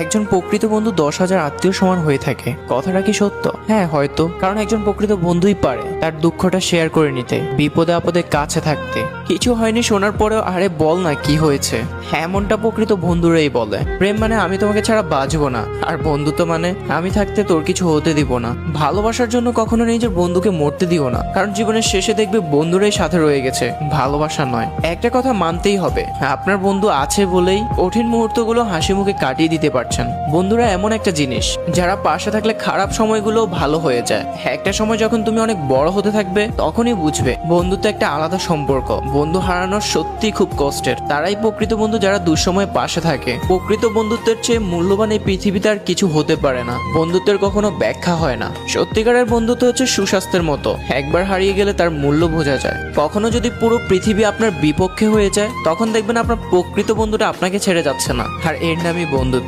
একজন প্রকৃত বন্ধু 10,000 আত্মীয় সমান হয়ে থাকে। কথাটা কি সত্য? হ্যাঁ হয়তো, কারণ একজন প্রকৃত বন্ধুই পারে তার দুঃখটা শেয়ার করে নিতে, বিপদে আপদে কাছে থাকতে। কিছু হয়নি শোনার পরেও আরে বল না কি হয়েছে, এমনটা প্রকৃত বন্ধুরাই বলে। প্রেম মানে আমি তোমাকে ছাড়া বাঁচবো না, আর বন্ধুত্ব মানে আমি থাকতে তোর কিছু হতে দিব না। ভালোবাসার জন্য কখনো নিজের বন্ধুকে মরতে দিও না, কারণ জীবনের শেষে দেখবে বন্ধুরাই সাথে রয়ে গেছে, ভালোবাসা নয়। একটা কথা মানতেই হবে, আপনার বন্ধু আছে বলেই কঠিন মুহূর্তগুলো হাসি মুখে কাটিয়ে দিতে পারছেন। বন্ধুরা এমন একটা জিনিস যারা পাশে থাকলে খারাপ সময়গুলো ভালো হয়ে যায়। একটা সময় যখন তুমি অনেক বড় হতে থাকবে তখনই বুঝবে বন্ধুত্ব একটা আলাদা সম্পর্ক। বন্ধু হারানোর সত্যি খুব কষ্টের। তারাই প্রকৃত বন্ধু যারা দুঃসময়ে পাশে থাকে। প্রকৃত বন্ধুত্বের চেয়ে মূল্যবান এই পৃথিবীতে আর কিছু হতে পারে না। বন্ধুত্বের কখনো ব্যাখ্যা হয় না। সত্যিকারের বন্ধুত্ব হচ্ছে সুস্বাস্থ্যের মতো, একবার হারিয়ে গেলে তার মূল্য বোঝা যায়। কখনো যদি পুরো পৃথিবী আপনার বিপক্ষে হয়ে যায় তখন দেখবেন আপনার প্রকৃত বন্ধুটা আপনাকে ছেড়ে যাচ্ছে না, আর এর নামই বন্ধুত্ব।